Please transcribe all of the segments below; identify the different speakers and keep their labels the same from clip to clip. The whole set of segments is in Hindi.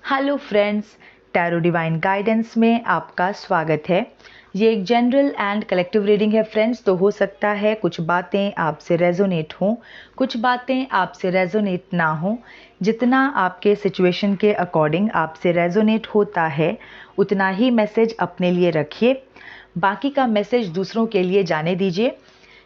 Speaker 1: Hello friends, tarot divine guidance में आपका स्वागत है। ये एक जनरल एंड कलेक्टिव रीडिंग है फ्रेंड्स। तो हो सकता है कुछ बातें आपसे रेजोनेट हों, कुछ बातें आपसे रेजोनेट ना हों। जितना आपके सिचुएशन के अकॉर्डिंग आपसे रेजोनेट होता है उतना ही मैसेज अपने लिए रखिए, बाकी का मैसेज दूसरों के लिए जाने दीजिए।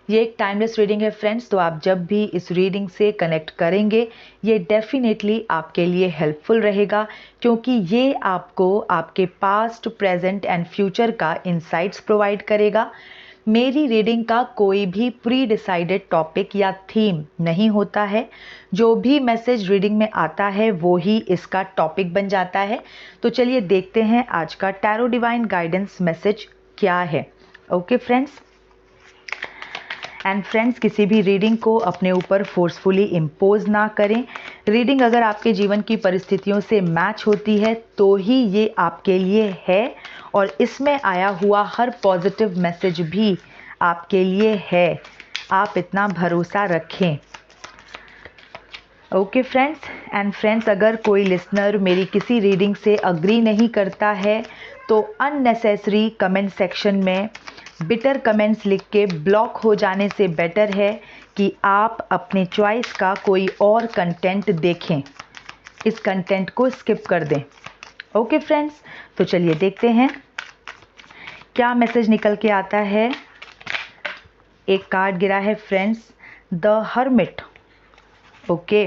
Speaker 1: ये एक टाइमलेस रीडिंग है फ्रेंड्स, तो आप जब भी इस रीडिंग से कनेक्ट करेंगे ये डेफिनेटली आपके लिए हेल्पफुल रहेगा, क्योंकि ये आपको आपके पास्ट, प्रेजेंट एंड फ्यूचर का इंसाइट्स प्रोवाइड करेगा। मेरी रीडिंग का कोई भी प्री डिसाइडेड टॉपिक या थीम नहीं होता है। जो भी मैसेज रीडिंग में आता है वो ही इसका टॉपिक बन जाता है। तो चलिए देखते हैं आज का टैरो डिवाइन गाइडेंस मैसेज क्या है। ओके फ्रेंड्स एंड फ्रेंड्स, किसी भी रीडिंग को अपने ऊपर फोर्सफुली इम्पोज ना करें। रीडिंग अगर आपके जीवन की परिस्थितियों से मैच होती है तो ही ये आपके लिए है, और इसमें आया हुआ हर पॉजिटिव मैसेज भी आपके लिए है। आप इतना भरोसा रखें। ओके फ्रेंड्स एंड फ्रेंड्स, अगर कोई लिसनर मेरी किसी रीडिंग से अग्री नहीं करता है तो अननेसेसरी कमेंट सेक्शन में बिटर कमेंट्स लिख के ब्लॉक हो जाने से बेटर है कि आप अपने चॉइस का कोई और कंटेंट देखें। इस कंटेंट को स्किप कर दें। ओके फ्रेंड्स, तो चलिए देखते हैं क्या मैसेज निकल के आता है। एक कार्ड गिरा है फ्रेंड्स, द हर्मिट। ओके,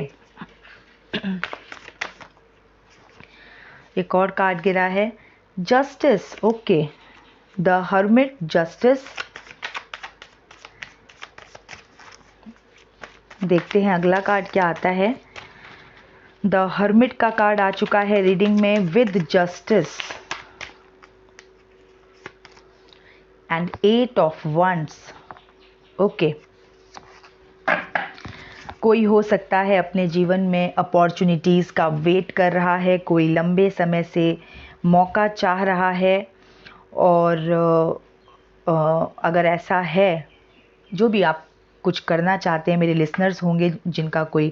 Speaker 1: एक और कार्ड गिरा है, justice. Okay, the hermit, justice. देखते हैं अगला कार्ड क्या आता है। द हर्मिट का कार्ड आ चुका है रीडिंग में with justice and 8 of wands. Okay, कोई हो सकता है अपने जीवन में अपॉर्चुनिटीज़ का वेट कर रहा है, कोई लंबे समय से मौका चाह रहा है। और अगर ऐसा है, जो भी आप कुछ करना चाहते हैं, मेरे लिसनर्स होंगे जिनका कोई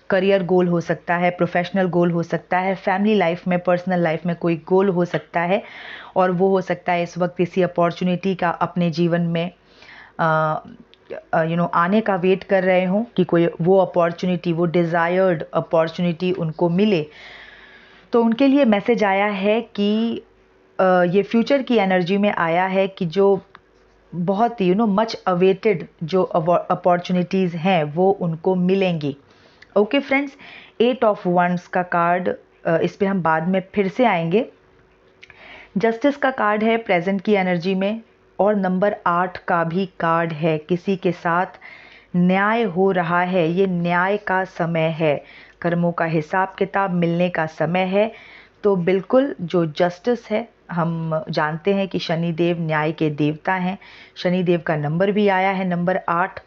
Speaker 1: करियर गोल हो सकता है, प्रोफेशनल गोल हो सकता है, फैमिली लाइफ में, पर्सनल लाइफ में कोई गोल हो सकता है, और वो हो सकता है इस वक्त किसी अपॉर्चुनिटी का अपने जीवन में आने का वेट कर रहे हों कि कोई वो अपॉर्चुनिटी, वो डिज़ायर्ड अपॉर्चुनिटी उनको मिले। तो उनके लिए मैसेज आया है कि ये फ्यूचर की एनर्जी में आया है कि जो बहुत ही मच अवेटेड जो अपॉर्चुनिटीज़ हैं वो उनको मिलेंगी। ओके फ्रेंड्स, 8 ऑफ वंड्स का कार्ड, इस पे हम बाद में फिर से आएंगे। जस्टिस का कार्ड है प्रेजेंट की एनर्जी में, और नंबर 8 का भी कार्ड है। किसी के साथ न्याय हो रहा है, ये न्याय का समय है, कर्मों का हिसाब किताब मिलने का समय है। तो बिल्कुल जो जस्टिस है, हम जानते हैं कि शनिदेव न्याय के देवता हैं। शनिदेव का नंबर भी आया है नंबर 8।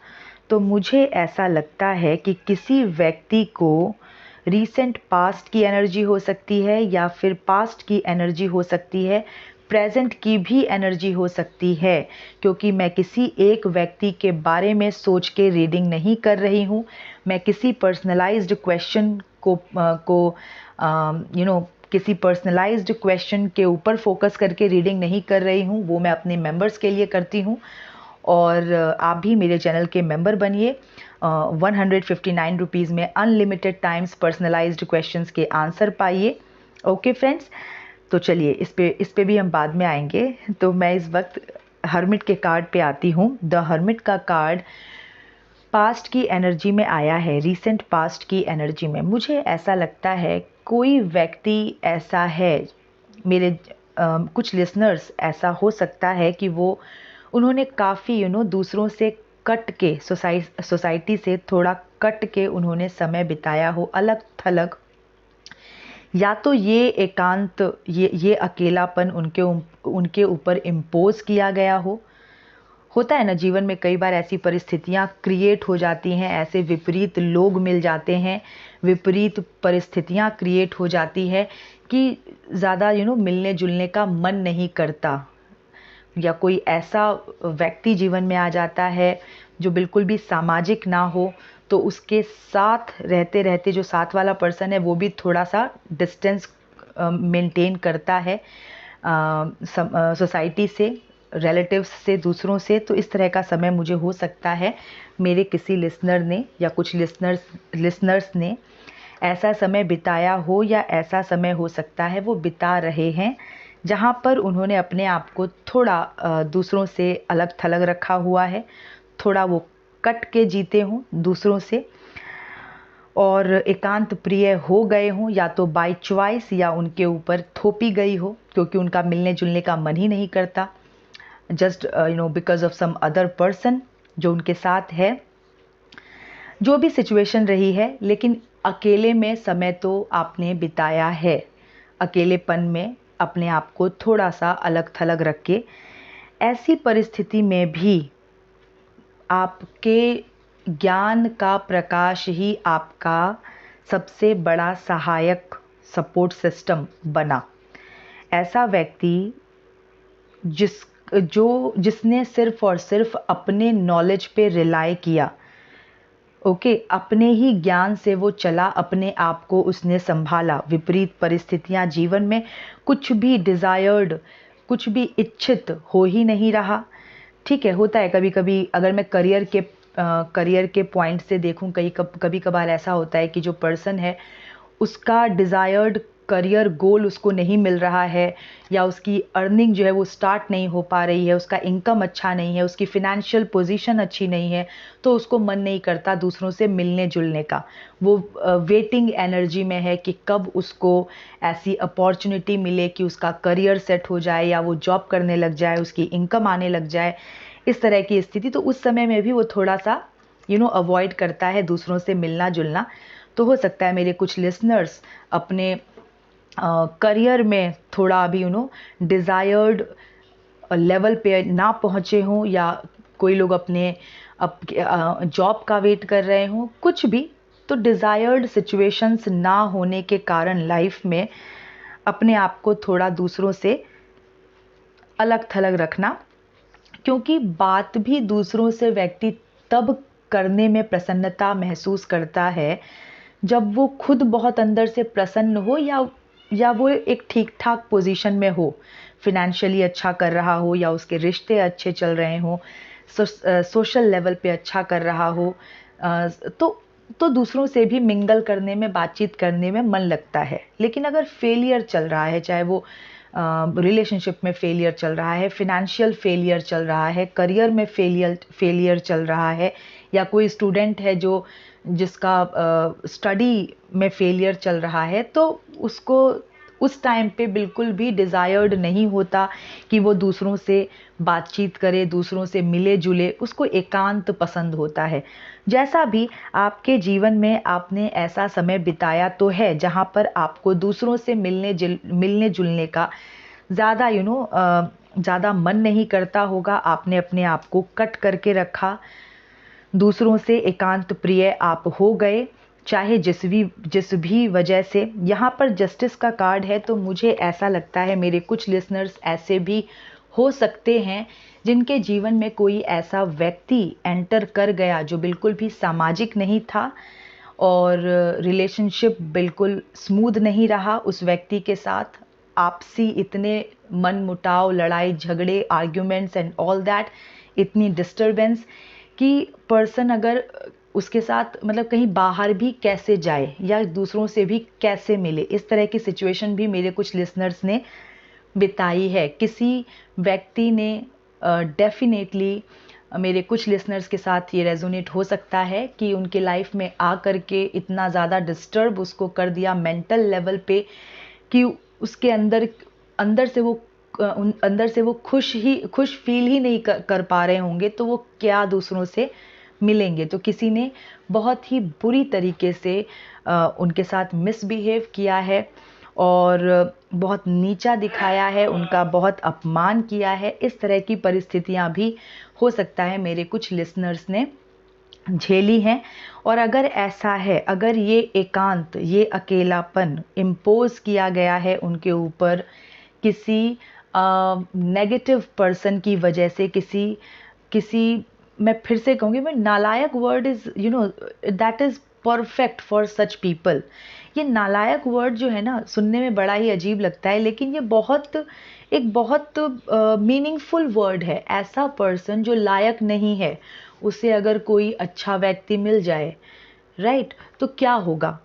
Speaker 1: तो मुझे ऐसा लगता है कि किसी व्यक्ति को रीसेंट पास्ट की एनर्जी हो सकती है, या फिर पास्ट की एनर्जी हो सकती है, प्रेजेंट की भी एनर्जी हो सकती है, क्योंकि मैं किसी एक व्यक्ति के बारे में सोच के रीडिंग नहीं कर रही हूँ। मैं किसी पर्सनलाइज्ड क्वेश्चन को किसी पर्सनलाइज्ड क्वेश्चन के ऊपर फोकस करके रीडिंग नहीं कर रही हूँ। वो मैं अपने मेंबर्स के लिए करती हूँ, और आप भी मेरे चैनल के मेंबर बनिए। 159 रुपीज़ में अनलिमिटेड टाइम्स पर्सनलाइज्ड क्वेश्चंस के आंसर पाइए। ओके फ्रेंड्स, तो चलिए इस पे भी हम बाद में आएंगे। तो मैं इस वक्त हर्मिट के कार्ड पे आती हूँ। द हर्मिट का कार्ड पास्ट की एनर्जी में आया है, रीसेंट पास्ट की एनर्जी में। मुझे ऐसा लगता है कोई व्यक्ति ऐसा है, मेरे कुछ लिसनर्स ऐसा हो सकता है कि वो उन्होंने काफ़ी दूसरों से कट के, सोसाइटी से थोड़ा कट के उन्होंने समय बिताया हो, अलग थलग। या तो ये एकांत, ये अकेलापन उनके ऊपर इम्पोज किया गया हो। होता है ना, जीवन में कई बार ऐसी परिस्थितियां क्रिएट हो जाती हैं, ऐसे विपरीत लोग मिल जाते हैं, विपरीत परिस्थितियां क्रिएट हो जाती है कि ज़्यादा मिलने जुलने का मन नहीं करता, या कोई ऐसा व्यक्ति जीवन में आ जाता है जो बिल्कुल भी सामाजिक ना हो, तो उसके साथ रहते रहते जो साथ वाला पर्सन है वो भी थोड़ा सा डिस्टेंस मेंटेन करता है सोसाइटी से, रिलेटिव्स से, दूसरों से। तो इस तरह का समय मुझे हो सकता है मेरे किसी लिसनर ने या कुछ लिसनर्स ने ऐसा समय बिताया हो, या ऐसा समय हो सकता है वो बिता रहे हैं जहाँ पर उन्होंने अपने आप को थोड़ा दूसरों से अलग थलग रखा हुआ है, थोड़ा वो कट के जीते हों दूसरों से, और एकांत प्रिय हो गए हों, या तो बाय चॉइस या उनके ऊपर थोपी गई हो क्योंकि उनका मिलने जुलने का मन ही नहीं करता, just because of some other person जो उनके साथ है। जो भी सिचुएशन रही है, लेकिन अकेले में समय तो आपने बिताया है, अकेलेपन में अपने आप को थोड़ा सा अलग थलग रख के। ऐसी परिस्थिति में भी आपके ज्ञान का प्रकाश ही आपका सबसे बड़ा सहायक सपोर्ट सिस्टम बना। ऐसा व्यक्ति जिसने सिर्फ और सिर्फ अपने नॉलेज पे रिलाय किया, अपने ही ज्ञान से वो चला, अपने आप को उसने संभाला। विपरीत परिस्थितियां जीवन में, कुछ भी डिज़ायर्ड, कुछ भी इच्छित हो ही नहीं रहा। ठीक है, होता है कभी कभी। अगर मैं करियर के पॉइंट से देखूं, कभी कभार ऐसा होता है कि जो पर्सन है उसका डिज़ायर्ड करियर गोल उसको नहीं मिल रहा है, या उसकी अर्निंग जो है वो स्टार्ट नहीं हो पा रही है, उसका इनकम अच्छा नहीं है, उसकी फिनेंशियल पोजीशन अच्छी नहीं है, तो उसको मन नहीं करता दूसरों से मिलने जुलने का। वो वेटिंग एनर्जी में है कि कब उसको ऐसी अपॉर्चुनिटी मिले कि उसका करियर सेट हो जाए, या वो जॉब करने लग जाए, उसकी इनकम आने लग जाए, इस तरह की स्थिति। तो उस समय में भी वो थोड़ा सा अवॉइड करता है दूसरों से मिलना जुलना। तो हो सकता है मेरे कुछ लिसनर्स अपने करियर में थोड़ा अभी डिज़ायर्ड लेवल पे ना पहुँचे हों, या कोई लोग अपने जॉब का वेट कर रहे हों, कुछ भी। तो डिज़ायर्ड सिचुएशंस ना होने के कारण लाइफ में अपने आप को थोड़ा दूसरों से अलग थलग रखना, क्योंकि बात भी दूसरों से व्यक्ति तब करने में प्रसन्नता महसूस करता है जब वो खुद बहुत अंदर से प्रसन्न हो, या वो एक ठीक ठाक पोजीशन में हो, फिनेंशियली अच्छा कर रहा हो, या उसके रिश्ते अच्छे चल रहे हों, सोशल लेवल पे अच्छा कर रहा हो, तो दूसरों से भी मिंगल करने में, बातचीत करने में मन लगता है। लेकिन अगर फेलियर चल रहा है, चाहे वो रिलेशनशिप में फेलियर चल रहा है, फिनेंशियल फेलियर चल रहा है, करियर में फेलियर चल रहा है, या कोई स्टूडेंट है जिसका स्टडी में फेलियर चल रहा है, तो उसको उस टाइम पे बिल्कुल भी डिज़ायर्ड नहीं होता कि वो दूसरों से बातचीत करे, दूसरों से मिले जुले, उसको एकांत पसंद होता है। जैसा भी आपके जीवन में आपने ऐसा समय बिताया तो है जहाँ पर आपको दूसरों से मिलने जुलने का ज़्यादा ज़्यादा मन नहीं करता होगा, आपने अपने आप को कट करके रखा, दूसरों से एकांत प्रिय आप हो गए, चाहे जिस भी वजह से। यहाँ पर जस्टिस का कार्ड है, तो मुझे ऐसा लगता है मेरे कुछ लिसनर्स ऐसे भी हो सकते हैं जिनके जीवन में कोई ऐसा व्यक्ति एंटर कर गया जो बिल्कुल भी सामाजिक नहीं था, और रिलेशनशिप बिल्कुल स्मूथ नहीं रहा उस व्यक्ति के साथ। आपसी इतने मन मुटाव, लड़ाई झगड़े, आर्ग्यूमेंट्स एंड ऑल दैट, इतनी डिस्टरबेंस कि पर्सन अगर उसके साथ मतलब कहीं बाहर भी कैसे जाए, या दूसरों से भी कैसे मिले, इस तरह की सिचुएशन भी मेरे कुछ लिसनर्स ने बिताई है। किसी व्यक्ति ने डेफिनेटली मेरे कुछ लिसनर्स के साथ ये रेजोनेट हो सकता है कि उनके लाइफ में आ करके इतना ज़्यादा डिस्टर्ब उसको कर दिया मेंटल लेवल पे कि उसके अंदर से वो खुश फील ही नहीं कर पा रहे होंगे, तो वो क्या दूसरों से मिलेंगे। तो किसी ने बहुत ही बुरी तरीके से उनके साथ मिसबिहेव किया है, और बहुत नीचा दिखाया है, उनका बहुत अपमान किया है। इस तरह की परिस्थितियां भी हो सकता है मेरे कुछ लिसनर्स ने झेली हैं। और अगर ऐसा है, अगर ये एकांत, ये अकेलापन इम्पोज किया गया है उनके ऊपर किसी नेगेटिव पर्सन की वजह से, किसी मैं फिर से कहूँगी, मैं नालायक word is that is perfect for such people. ये नालायक वर्ड जो है ना, सुनने में बड़ा ही अजीब लगता है, लेकिन ये एक बहुत मीनिंगफुल वर्ड है। ऐसा पर्सन जो लायक नहीं है, उसे अगर कोई अच्छा व्यक्ति मिल जाए, राइट, तो क्या होगा?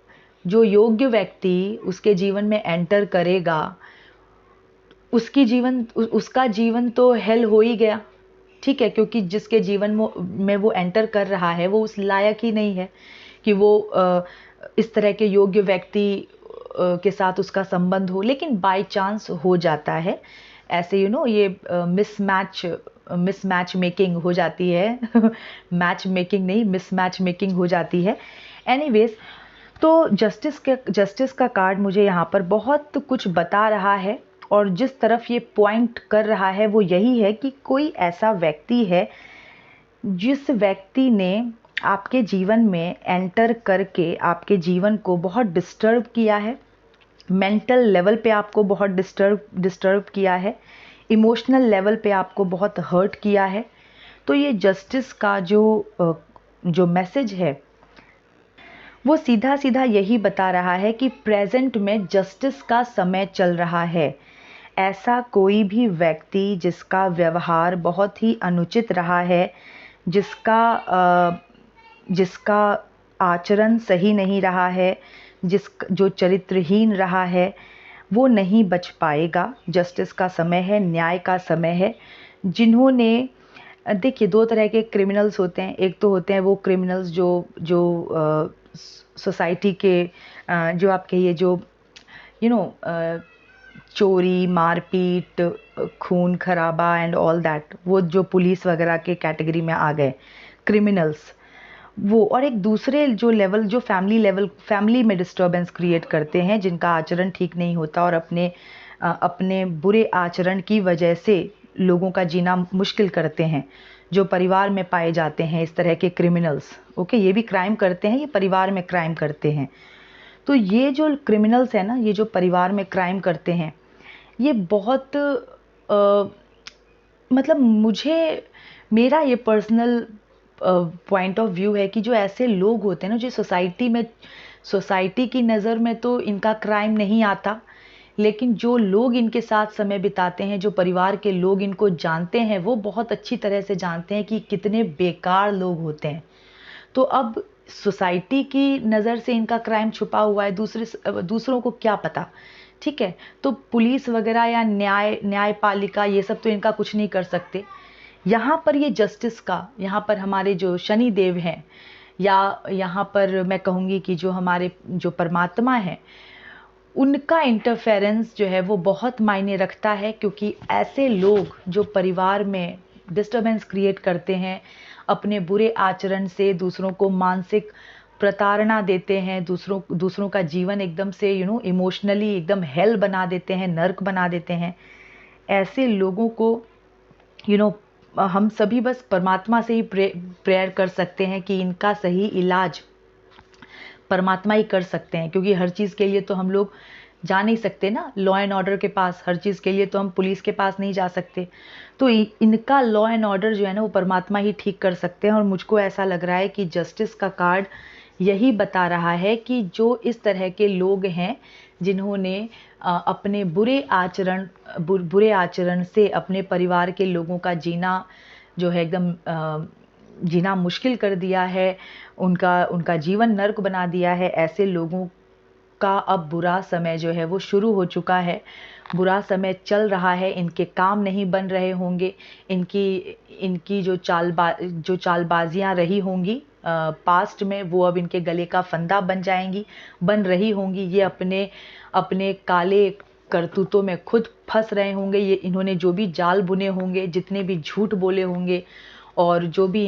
Speaker 1: जो योग्य व्यक्ति उसके जीवन में एंटर करेगा, उसका जीवन तो हेल हो ही गया, ठीक है, क्योंकि जिसके जीवन में वो एंटर कर रहा है वो उस लायक ही नहीं है कि वो इस तरह के योग्य व्यक्ति के साथ उसका संबंध हो। लेकिन बाय चांस हो जाता है ऐसे, ये मिसमैच मेकिंग हो जाती है मैच मेकिंग नहीं, मिसमैच मेकिंग हो जाती है। एनीवेज, तो जस्टिस का कार्ड मुझे यहाँ पर बहुत कुछ बता रहा है, और जिस तरफ ये पॉइंट कर रहा है वो यही है कि कोई ऐसा व्यक्ति है जिस व्यक्ति ने आपके जीवन में एंटर करके आपके जीवन को बहुत डिस्टर्ब किया है, मेंटल लेवल पे आपको बहुत डिस्टर्ब किया है, इमोशनल लेवल पे आपको बहुत हर्ट किया है। तो ये जस्टिस का जो मैसेज है वो सीधा सीधा यही बता रहा है कि प्रेजेंट में जस्टिस का समय चल रहा है। ऐसा कोई भी व्यक्ति जिसका व्यवहार बहुत ही अनुचित रहा है, जिसका आचरण सही नहीं रहा है, जो चरित्रहीन रहा है, वो नहीं बच पाएगा। जस्टिस का समय है, न्याय का समय है। जिन्होंने, देखिए, दो तरह के क्रिमिनल्स होते हैं। एक तो होते हैं वो क्रिमिनल्स जो सोसाइटी के जो आप कहिए जो चोरी, मारपीट, खून खराबा एंड ऑल दैट, वो जो पुलिस वगैरह के कैटेगरी में आ गए क्रिमिनल्स, वो। और एक दूसरे जो लेवल, जो फैमिली में डिस्टर्बेंस क्रिएट करते हैं, जिनका आचरण ठीक नहीं होता और अपने बुरे आचरण की वजह से लोगों का जीना मुश्किल करते हैं, जो परिवार में पाए जाते हैं इस तरह के क्रिमिनल्स। ओके, ये भी क्राइम करते हैं, ये परिवार में क्राइम करते हैं। तो ये जो क्रिमिनल्स है ना, ये जो परिवार में क्राइम करते हैं, ये बहुत मतलब मेरा ये पर्सनल पॉइंट ऑफ व्यू है कि जो ऐसे लोग होते हैं ना, जो सोसाइटी की नज़र में तो इनका क्राइम नहीं आता, लेकिन जो लोग इनके साथ समय बिताते हैं, जो परिवार के लोग इनको जानते हैं, वो बहुत अच्छी तरह से जानते हैं कि कितने बेकार लोग होते हैं। तो अब सोसाइटी की नज़र से इनका क्राइम छुपा हुआ है, दूसरों को क्या पता, ठीक है। तो पुलिस वगैरह या न्यायपालिका ये सब तो इनका कुछ नहीं कर सकते। यहाँ पर ये जस्टिस का, यहाँ पर हमारे जो शनि देव हैं, या यहाँ पर मैं कहूँगी कि जो हमारे जो परमात्मा है, उनका इंटरफेरेंस जो है वो बहुत मायने रखता है। क्योंकि ऐसे लोग जो परिवार में डिस्टर्बेंस क्रिएट करते हैं, अपने बुरे आचरण से दूसरों को मानसिक प्रताड़ना देते हैं, दूसरों का जीवन एकदम से इमोशनली एकदम हेल बना देते हैं, नर्क बना देते हैं, ऐसे लोगों को हम सभी बस परमात्मा से ही प्रेयर कर सकते हैं कि इनका सही इलाज परमात्मा ही कर सकते हैं। क्योंकि हर चीज़ के लिए तो हम लोग जा नहीं सकते ना, लॉ एंड ऑर्डर के पास, हर चीज़ के लिए तो हम पुलिस के पास नहीं जा सकते। तो इनका लॉ एंड ऑर्डर जो है ना, वो परमात्मा ही ठीक कर सकते हैं। और मुझको ऐसा लग रहा है कि जस्टिस का कार्ड यही बता रहा है कि जो इस तरह के लोग हैं, जिन्होंने अपने बुरे आचरण से अपने परिवार के लोगों का जीना जो है एकदम जीना मुश्किल कर दिया है, उनका जीवन नर्क बना दिया है, ऐसे लोगों का अब बुरा समय जो है वो शुरू हो चुका है, बुरा समय चल रहा है। इनके काम नहीं बन रहे होंगे, इनकी जो चालबाजियाँ रही होंगी पास्ट में, वो अब इनके गले का फंदा बन रही होंगी। ये अपने काले करतूतों में खुद फंस रहे होंगे। ये इन्होंने जो भी जाल बुने होंगे, जितने भी झूठ बोले होंगे, और जो भी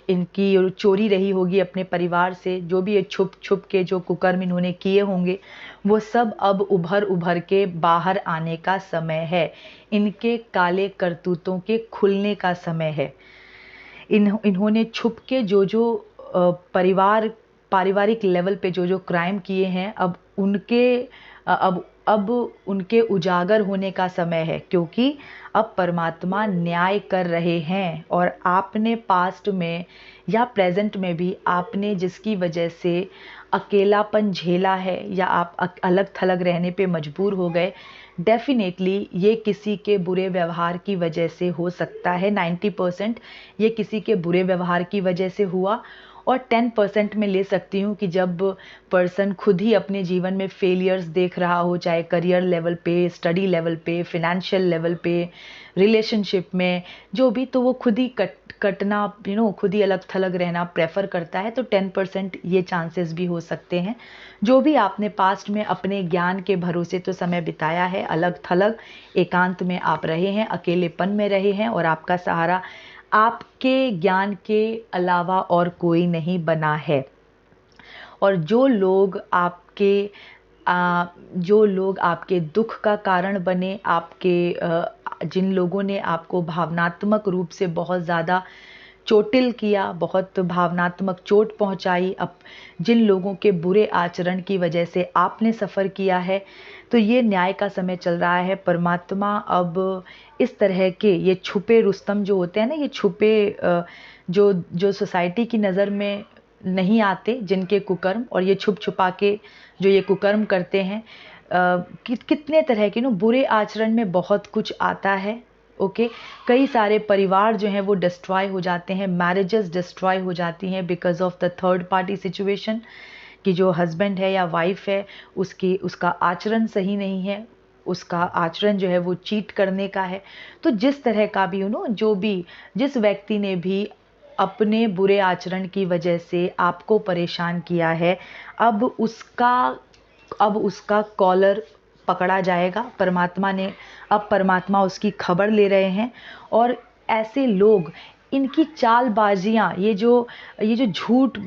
Speaker 1: इनकी चोरी रही होगी अपने परिवार से, जो भी ये छुप के जो कुकर्म इन्होंने किए होंगे, वो सब अब उभर के बाहर आने का समय है। इनके काले करतूतों के खुलने का समय है। इन्होंने छुप के जो पारिवारिक लेवल पे जो क्राइम किए हैं, अब अब उनके उजागर होने का समय है, क्योंकि अब परमात्मा न्याय कर रहे हैं। और आपने पास्ट में या प्रेजेंट में भी आपने जिसकी वजह से अकेलापन झेला है या आप अलग थलग रहने पे मजबूर हो गए, डेफिनेटली ये किसी के बुरे व्यवहार की वजह से हो सकता है। 90% ये किसी के बुरे व्यवहार की वजह से हुआ, और 10% में ले सकती हूँ कि जब पर्सन खुद ही अपने जीवन में फेलियर्स देख रहा हो, चाहे करियर लेवल पे, स्टडी लेवल पे, फिनेंशियल लेवल पे, रिलेशनशिप में, जो भी, तो वो खुद ही कटना, खुद ही अलग थलग रहना प्रेफर करता है। तो 10% ये चांसेस भी हो सकते हैं। जो भी आपने पास्ट में अपने ज्ञान के भरोसे तो समय बिताया है, अलग थलग एकांत में आप रहे हैं, अकेलेपन में रहे हैं, और आपका सहारा आपके ज्ञान के अलावा और कोई नहीं बना है। और जो लोग आपके दुख का कारण बने, जिन लोगों ने आपको भावनात्मक रूप से बहुत ज़्यादा चोटिल किया, बहुत भावनात्मक चोट पहुंचाई, अब जिन लोगों के बुरे आचरण की वजह से आपने सफ़र किया है, तो ये न्याय का समय चल रहा है। परमात्मा अब इस तरह के ये छुपे रुस्तम जो होते हैं ना, ये छुपे जो सोसाइटी की नज़र में नहीं आते, जिनके कुकर्म, और ये छुप छुपा के जो ये कुकर्म करते हैं, कितने तरह के बुरे आचरण में बहुत कुछ आता है। ओके, कई सारे परिवार जो हैं वो डिस्ट्रॉय हो जाते हैं, मैरिजेस डिस्ट्रॉय हो जाती हैं because of the third party situation, कि जो हस्बैंड है या वाइफ है उसका आचरण सही नहीं है, उसका आचरण जो है वो चीट करने का है। तो जिस तरह का भी जिस व्यक्ति ने भी अपने बुरे आचरण की वजह से आपको परेशान किया है, अब उसका कॉलर पकड़ा जाएगा। परमात्मा उसकी खबर ले रहे हैं। और ऐसे लोग, इनकी चालबाजियाँ, ये जो झूठ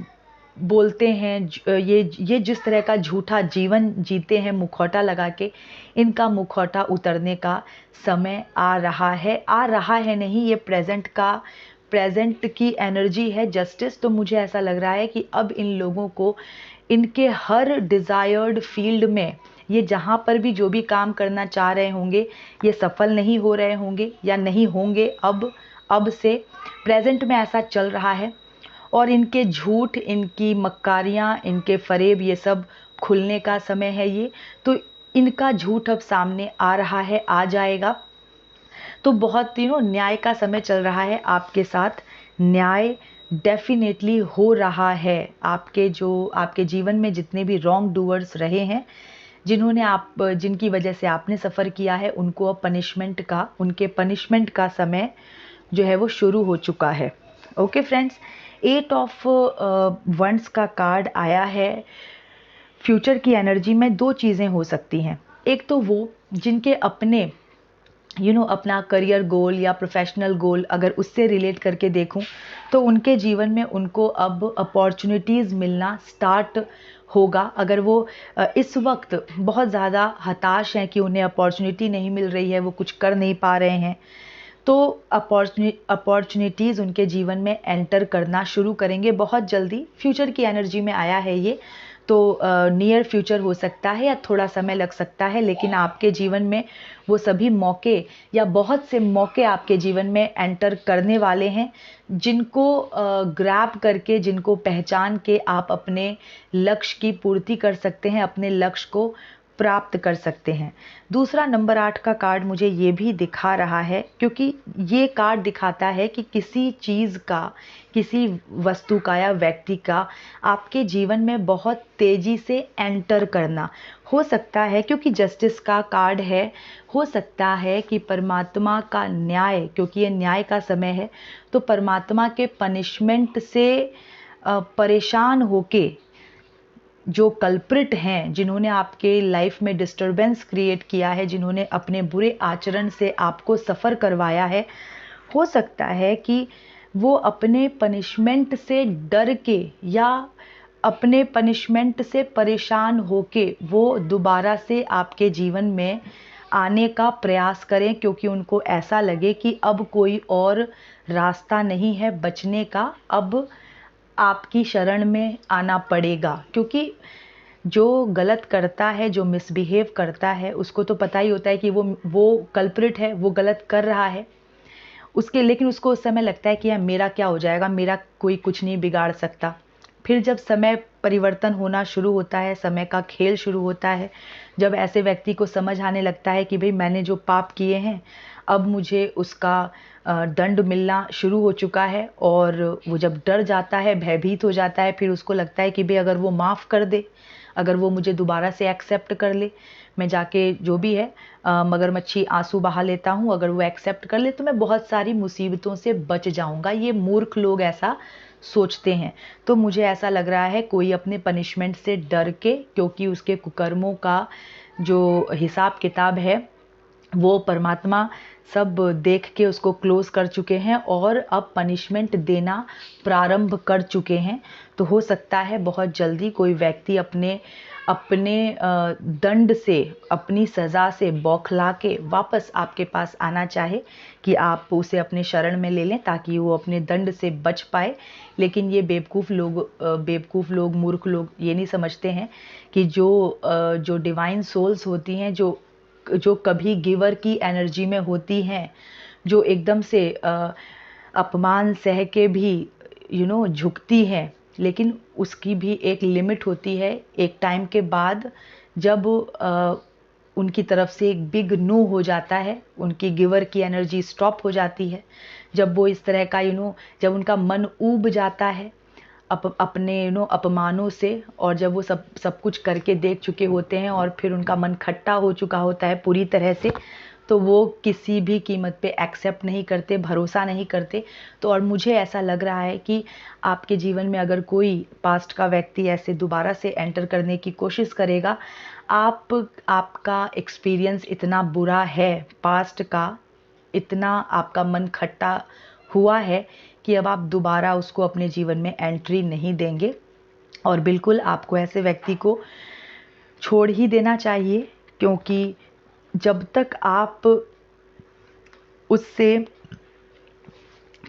Speaker 1: बोलते हैं, ये जिस तरह का झूठा जीवन जीते हैं मुखौटा लगा के, इनका मुखौटा उतरने का समय आ रहा है नहीं, ये प्रेजेंट की एनर्जी है, जस्टिस। तो मुझे ऐसा लग रहा है कि अब इन लोगों को इनके हर डिज़ायर्ड फील्ड में, ये जहाँ पर भी जो भी काम करना चाह रहे होंगे, ये सफल नहीं हो रहे होंगे या नहीं होंगे अब से। प्रेजेंट में ऐसा चल रहा है, और इनके झूठ, इनकी मक्कारियाँ, इनके फरेब, ये सब खुलने का समय है ये। तो इनका झूठ अब सामने आ रहा है, आ जाएगा। तो बहुत न्याय का समय चल रहा है आपके साथ। न्याय डेफिनेटली हो रहा है। आपके जीवन में जितने भी रॉन्ग डूअर्स रहे हैं, जिनकी वजह से आपने सफ़र किया है, उनको अब उनके पनिशमेंट का समय जो है वो शुरू हो चुका है। ओके फ्रेंड्स, 8 ऑफ वंड्स का कार्ड आया है। फ्यूचर की एनर्जी में दो चीज़ें हो सकती हैं। एक तो वो जिनके अपने अपना करियर गोल या प्रोफेशनल गोल, अगर उससे रिलेट करके देखूं, तो उनके जीवन में उनको अब अपॉर्चुनिटीज़ मिलना स्टार्ट होगा। अगर वो इस वक्त बहुत ज़्यादा हताश हैं कि उन्हें अपॉर्चुनिटी नहीं मिल रही है, वो कुछ कर नहीं पा रहे हैं, तो अपॉर्चुनिटीज़ उनके जीवन में एंटर करना शुरू करेंगे बहुत जल्दी। फ्यूचर की एनर्जी में आया है ये, तो नियर फ्यूचर हो सकता है या थोड़ा समय लग सकता है, लेकिन आपके जीवन में वो सभी मौके या बहुत से मौके आपके जीवन में एंटर करने वाले हैं, जिनको ग्रैब करके, जिनको पहचान के आप अपने लक्ष्य की पूर्ति कर सकते हैं, अपने लक्ष्य को प्राप्त कर सकते हैं। दूसरा, नंबर 8 का कार्ड मुझे ये भी दिखा रहा है, क्योंकि ये कार्ड दिखाता है कि किसी चीज़ का, किसी वस्तु का या व्यक्ति का आपके जीवन में बहुत तेज़ी से एंटर करना हो सकता है, क्योंकि जस्टिस का कार्ड है। हो सकता है कि परमात्मा का न्याय, क्योंकि ये न्याय का समय है, तो परमात्मा के पनिशमेंट से परेशान होके जो कल्प्रिट हैं, जिन्होंने आपके लाइफ में डिस्टरबेंस क्रिएट किया है, जिन्होंने अपने बुरे आचरण से आपको सफ़र करवाया है, हो सकता है कि वो अपने पनिशमेंट से डर के या अपने पनिशमेंट से परेशान होके वो दोबारा से आपके जीवन में आने का प्रयास करें, क्योंकि उनको ऐसा लगे कि अब कोई और रास्ता नहीं है बचने का, अब आपकी शरण में आना पड़ेगा। क्योंकि जो गलत करता है, जो मिसबिहेव करता है, उसको तो पता ही होता है कि वो कल्प्रिट है, वो गलत कर रहा है उसके, लेकिन उसको उस समय लगता है कि यार मेरा क्या हो जाएगा, मेरा कोई कुछ नहीं बिगाड़ सकता। फिर जब समय परिवर्तन होना शुरू होता है, समय का खेल शुरू होता है, जब ऐसे व्यक्ति को समझ आने लगता है कि भाई मैंने जो पाप किए हैं अब मुझे उसका दंड मिलना शुरू हो चुका है, और वो जब डर जाता है, भयभीत हो जाता है, फिर उसको लगता है कि भाई अगर वो माफ़ कर दे, अगर वो मुझे दोबारा से एक्सेप्ट कर ले, मैं जाके जो भी है मगरमच्छी आंसू बहा लेता हूँ, अगर वो एक्सेप्ट कर ले तो मैं बहुत सारी मुसीबतों से बच जाऊंगा। ये मूर्ख लोग ऐसा सोचते हैं। तो मुझे ऐसा लग रहा है कोई अपने पनिशमेंट से डर के, क्योंकि उसके कुकर्मों का जो हिसाब किताब है वो परमात्मा सब देख के उसको क्लोज कर चुके हैं और अब पनिशमेंट देना प्रारंभ कर चुके हैं। तो हो सकता है बहुत जल्दी कोई व्यक्ति अपने अपने दंड से, अपनी सज़ा से बौखला के वापस आपके पास आना चाहे कि आप उसे अपने शरण में ले लें ताकि वो अपने दंड से बच पाए। लेकिन ये बेवकूफ़ लोग, मूर्ख लोग ये नहीं समझते हैं कि जो डिवाइन सोल्स होती हैं, जो कभी गिवर की एनर्जी में होती हैं, जो एकदम से अपमान सह के भी झुकती हैं, लेकिन उसकी भी एक लिमिट होती है। एक टाइम के बाद जब उनकी तरफ से एक बिग नो हो जाता है, उनकी गिवर की एनर्जी स्टॉप हो जाती है, जब वो इस तरह का जब उनका मन ऊब जाता है अपने अपमानों से, और जब वो सब कुछ करके देख चुके होते हैं और फिर उनका मन खट्टा हो चुका होता है पूरी तरह से, तो वो किसी भी कीमत पे एक्सेप्ट नहीं करते, भरोसा नहीं करते। तो और मुझे ऐसा लग रहा है कि आपके जीवन में अगर कोई पास्ट का व्यक्ति ऐसे दोबारा से एंटर करने की कोशिश करेगा, आपका एक्सपीरियंस इतना बुरा है पास्ट का, इतना आपका मन खट्टा हुआ है कि अब आप दोबारा उसको अपने जीवन में एंट्री नहीं देंगे। और बिल्कुल आपको ऐसे व्यक्ति को छोड़ ही देना चाहिए, क्योंकि जब तक आप उससे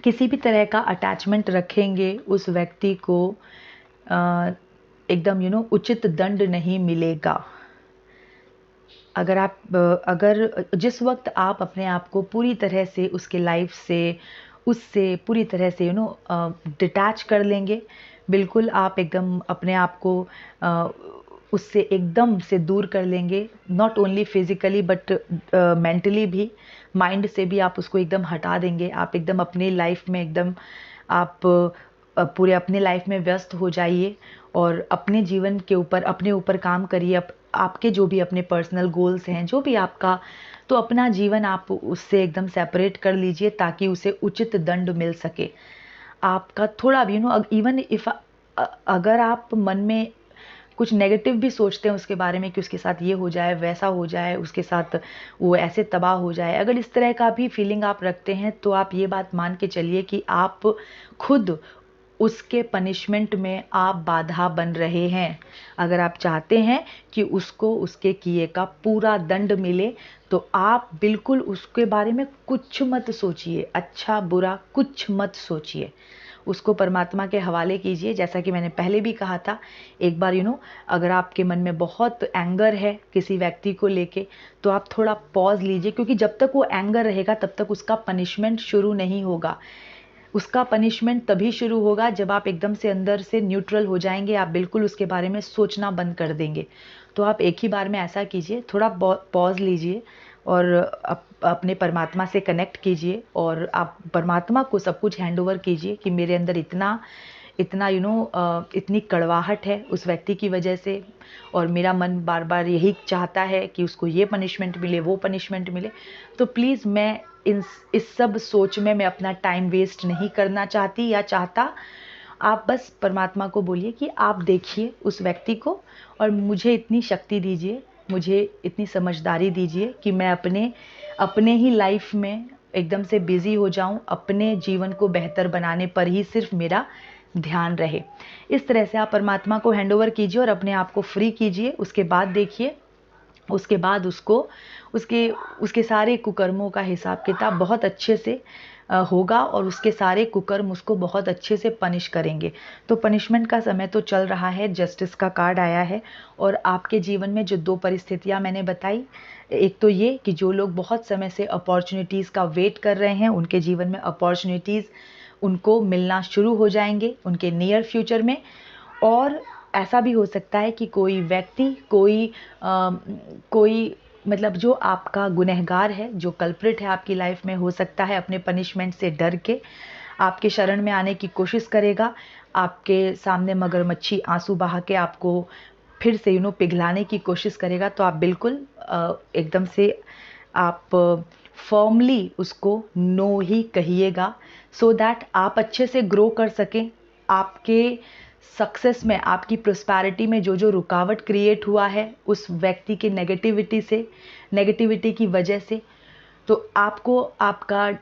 Speaker 1: किसी भी तरह का अटैचमेंट रखेंगे, उस व्यक्ति को एकदम उचित दंड नहीं मिलेगा। अगर जिस वक्त आप अपने आप को पूरी तरह से उसके लाइफ से, उससे पूरी तरह से डिटैच कर लेंगे, बिल्कुल आप एकदम अपने आप को उससे एकदम से दूर कर लेंगे, not only physically but mentally भी, माइंड से भी आप उसको एकदम हटा देंगे। आप एकदम अपनी लाइफ में एकदम आप पूरे अपने लाइफ में व्यस्त हो जाइए और अपने जीवन के ऊपर, अपने ऊपर काम करिए। आपके जो भी अपने पर्सनल गोल्स हैं, जो भी आपका, तो अपना जीवन आप उससे एकदम सेपरेट कर लीजिए ताकि उसे उचित दंड मिल सके। आपका थोड़ा भी इवन इफ अगर आप मन में कुछ नेगेटिव भी सोचते हैं उसके बारे में कि उसके साथ ये हो जाए, वैसा हो जाए, उसके साथ वो ऐसे तबाह हो जाए, अगर इस तरह का भी फीलिंग आप रखते हैं, तो आप ये बात मान के चलिए कि आप खुद उसके पनिशमेंट में आप बाधा बन रहे हैं। अगर आप चाहते हैं कि उसको उसके किए का पूरा दंड मिले, तो आप बिल्कुल उसके बारे में कुछ मत सोचिए, अच्छा बुरा कुछ मत सोचिए, उसको परमात्मा के हवाले कीजिए। जैसा कि मैंने पहले भी कहा था, एक बार अगर आपके मन में बहुत एंगर है किसी व्यक्ति को लेके, तो आप थोड़ा पॉज लीजिए, क्योंकि जब तक वो एंगर रहेगा तब तक उसका पनिशमेंट शुरू नहीं होगा। उसका पनिशमेंट तभी शुरू होगा जब आप एकदम से अंदर से न्यूट्रल हो जाएंगे, आप बिल्कुल उसके बारे में सोचना बंद कर देंगे। तो आप एक ही बार में ऐसा कीजिए, थोड़ा पॉज लीजिए और अपने परमात्मा से कनेक्ट कीजिए और आप परमात्मा को सब कुछ हैंड ओवर कीजिए कि मेरे अंदर इतना इतना इतनी कड़वाहट है उस व्यक्ति की वजह से, और मेरा मन बार बार यही चाहता है कि उसको ये पनिशमेंट मिले, वो पनिशमेंट मिले। तो प्लीज़ मैं इस सब सोच में मैं अपना टाइम वेस्ट नहीं करना चाहती या चाहता। आप बस परमात्मा को बोलिए कि आप देखिए उस व्यक्ति को और मुझे इतनी शक्ति दीजिए, मुझे इतनी समझदारी दीजिए कि मैं अपने ही लाइफ में एकदम से बिजी हो जाऊं, अपने जीवन को बेहतर बनाने पर ही सिर्फ मेरा ध्यान रहे। इस तरह से आप परमात्मा को हैंड ओवर कीजिए और अपने आप को फ्री कीजिए। उसके बाद देखिए उसके बाद उसको उसके उसके सारे कुकर्मों का हिसाब किताब बहुत अच्छे से होगा और उसके सारे कुकर्म उसको बहुत अच्छे से पनिश करेंगे। तो पनिशमेंट का समय तो चल रहा है, जस्टिस का कार्ड आया है। और आपके जीवन में जो 2 परिस्थितियां मैंने बताई, एक तो ये कि जो लोग बहुत समय से अपॉर्चुनिटीज़ का वेट कर रहे हैं, उनके जीवन में अपॉर्चुनिटीज़ उनको मिलना शुरू हो जाएंगे उनके नियर फ्यूचर में। और ऐसा भी हो सकता है कि कोई व्यक्ति कोई मतलब जो आपका गुनहगार है, जो कल्प्रिट है आपकी लाइफ में, हो सकता है अपने पनिशमेंट से डर के आपके शरण में आने की कोशिश करेगा, आपके सामने मगरमच्छी आंसू बहा के आपको फिर से पिघलाने की कोशिश करेगा। तो आप बिल्कुल एकदम से आप फर्मली उसको नो ही कहिएगा, सो दैट आप अच्छे से ग्रो कर सकें। आपके सक्सेस में, आपकी प्रोस्पैरिटी में जो जो रुकावट क्रिएट हुआ है उस व्यक्ति के नेगेटिविटी की वजह से, तो आपको आपका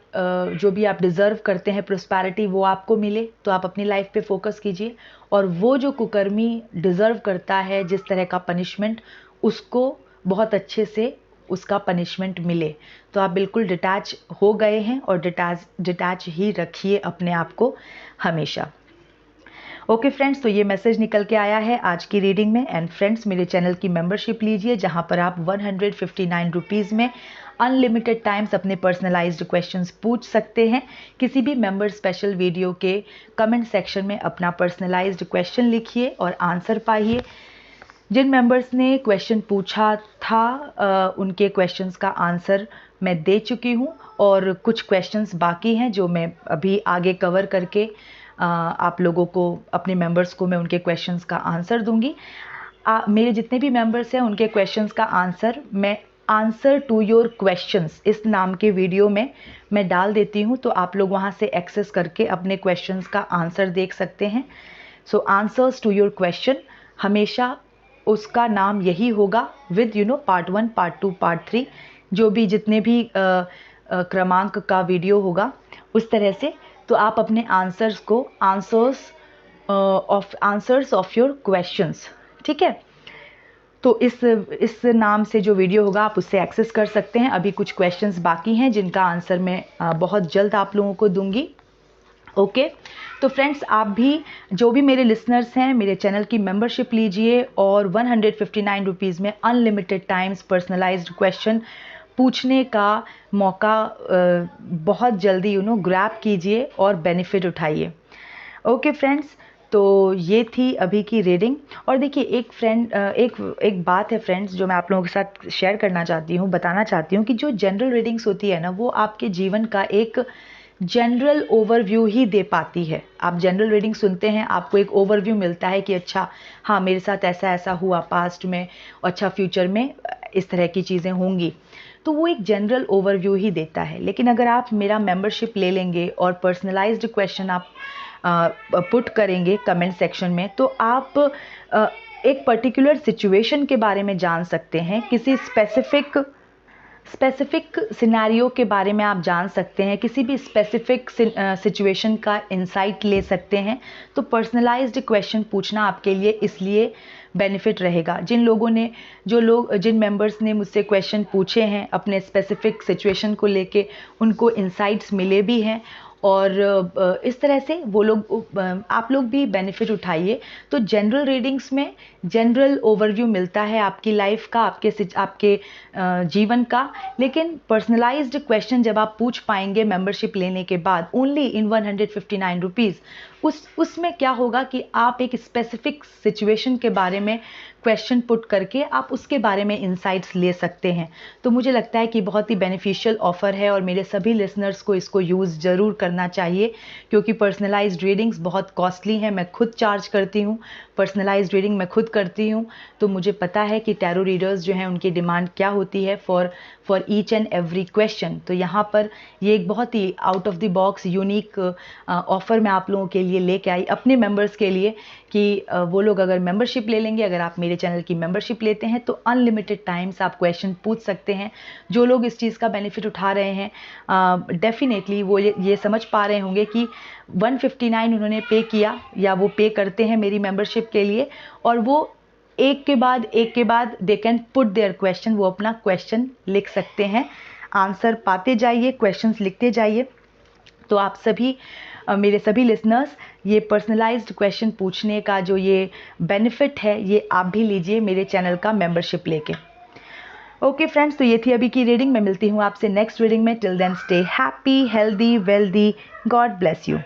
Speaker 1: जो भी आप डिज़र्व करते हैं प्रोस्पैरिटी, वो आपको मिले। तो आप अपनी लाइफ पे फोकस कीजिए और वो जो कुकर्मी डिज़र्व करता है जिस तरह का पनिशमेंट, उसको बहुत अच्छे से उसका पनिशमेंट मिले। तो आप बिल्कुल डिटैच हो गए हैं और डिटैच ही रखिए अपने आप को हमेशा। ओके फ्रेंड्स, तो ये मैसेज निकल के आया है आज की रीडिंग में। एंड फ्रेंड्स, मेरे चैनल की मेंबरशिप लीजिए जहां पर आप 159 रुपीज़ में अनलिमिटेड टाइम्स अपने पर्सनलाइज्ड क्वेश्चंस पूछ सकते हैं। किसी भी मेंबर स्पेशल वीडियो के कमेंट सेक्शन में अपना पर्सनलाइज्ड क्वेश्चन लिखिए और आंसर पाइए। जिन मेंबर्स ने क्वेश्चन पूछा था उनके क्वेश्चंस का आंसर मैं दे चुकी हूं और कुछ क्वेश्चंस बाकी हैं जो मैं अभी आगे कवर करके आप लोगों को, अपने मेंबर्स को मैं उनके क्वेश्चंस का आंसर दूंगी। मेरे जितने भी मेंबर्स हैं उनके क्वेश्चंस का आंसर मैं आंसर टू योर क्वेश्चंस इस नाम के वीडियो में मैं डाल देती हूं, तो आप लोग वहां से एक्सेस करके अपने क्वेश्चंस का आंसर देख सकते हैं। So answers to your question, हमेशा उसका नाम यही होगा विद पार्ट 1, पार्ट 2, पार्ट 3, जो भी जितने भी क्रमांक का वीडियो होगा उस तरह से। तो आप अपने आंसर्स को आंसर्स ऑफ योर क्वेश्चंस, ठीक है। तो इस नाम से जो वीडियो होगा आप उससे एक्सेस कर सकते हैं। अभी कुछ क्वेश्चंस बाकी हैं जिनका आंसर मैं बहुत जल्द आप लोगों को दूंगी। ओके, तो फ्रेंड्स, आप भी जो भी मेरे लिसनर्स हैं मेरे चैनल की मेंबरशिप लीजिए और 159 रुपीज़ में अनलिमिटेड टाइम्स पर्सनलाइज्ड क्वेश्चन पूछने का मौका बहुत जल्दी ग्रैब कीजिए और बेनिफिट उठाइए। ओके फ्रेंड्स, तो ये थी अभी की रीडिंग। और देखिए एक बात है फ्रेंड्स जो मैं आप लोगों के साथ शेयर करना चाहती हूँ, बताना चाहती हूँ कि जो जनरल रीडिंग्स होती है ना, वो आपके जीवन का एक जनरल ओवरव्यू ही दे पाती है। आप जनरल रीडिंग सुनते हैं, आपको एक ओवरव्यू मिलता है कि अच्छा हाँ मेरे साथ ऐसा ऐसा हुआ पास्ट में, अच्छा फ्यूचर में इस तरह की चीज़ें होंगी, तो वो एक जनरल ओवरव्यू ही देता है। लेकिन अगर आप मेरा मेंबरशिप ले लेंगे और पर्सनलाइज्ड क्वेश्चन आप पुट करेंगे कमेंट सेक्शन में, तो आप एक पर्टिकुलर सिचुएशन के बारे में जान सकते हैं, किसी स्पेसिफिक सिनेरियो के बारे में आप जान सकते हैं, किसी भी स्पेसिफिक सिचुएशन का इंसाइट ले सकते हैं। तो पर्सनलाइज्ड क्वेश्चन पूछना आपके लिए इसलिए बेनिफिट रहेगा। जिन मेंबर्स ने मुझसे क्वेश्चन पूछे हैं अपने स्पेसिफिक सिचुएशन को लेके, उनको इंसाइट्स मिले भी हैं और इस तरह से वो लोग, आप लोग भी बेनिफिट उठाइए। तो जनरल रीडिंग्स में जनरल ओवरव्यू मिलता है आपकी लाइफ का, आपके जीवन का। लेकिन पर्सनलाइज्ड क्वेश्चन जब आप पूछ पाएंगे मेंबरशिप लेने के बाद, ओनली इन 159 रुपीज़, उसमें क्या होगा कि आप एक स्पेसिफिक सिचुएशन के बारे में क्वेश्चन पुट करके आप उसके बारे में इंसाइट्स ले सकते हैं। तो मुझे लगता है कि बहुत ही बेनिफिशियल ऑफर है और मेरे सभी लिसनर्स को इसको यूज़ ज़रूर करना चाहिए, क्योंकि पर्सनलाइज्ड रीडिंग्स बहुत कॉस्टली हैं। मैं खुद चार्ज करती हूँ, पर्सनलाइज्ड रीडिंग मैं खुद करती हूँ, तो मुझे पता है कि टैरो रीडर्स जो हैं उनकी डिमांड क्या होती है for each and every question. तो यहाँ पर ये एक बहुत ही out of the box unique offer मैं आप लोगों के लिए लेके आई अपने मेंबर्स के लिए कि वो लोग अगर मेंबरशिप ले लेंगे, अगर आप मेरे चैनल की मेंबरशिप लेते हैं, तो अनलिमिटेड टाइम्स आप क्वेश्चन पूछ सकते हैं। जो लोग इस चीज़ का बेनिफिट उठा रहे हैं डेफिनेटली वो ये समझ पा रहे होंगे कि 159 उन्होंने पे किया या वो पे करते हैं मेरी मेंबरशिप के लिए, और वो एक के बाद they can put their question, वो अपना क्वेश्चन लिख सकते हैं। आंसर पाते जाइए, क्वेश्चंस लिखते जाइए। तो आप सभी मेरे सभी लिसनर्स, ये पर्सनलाइज्ड क्वेश्चन पूछने का जो ये बेनिफिट है, ये आप भी लीजिए मेरे चैनल का मेंबरशिप लेके। ओके फ्रेंड्स, तो ये थी अभी की रीडिंग। मैं मिलती हूँ आपसे नेक्स्ट रीडिंग में। Till then stay happy, healthy, wealthy. God bless you.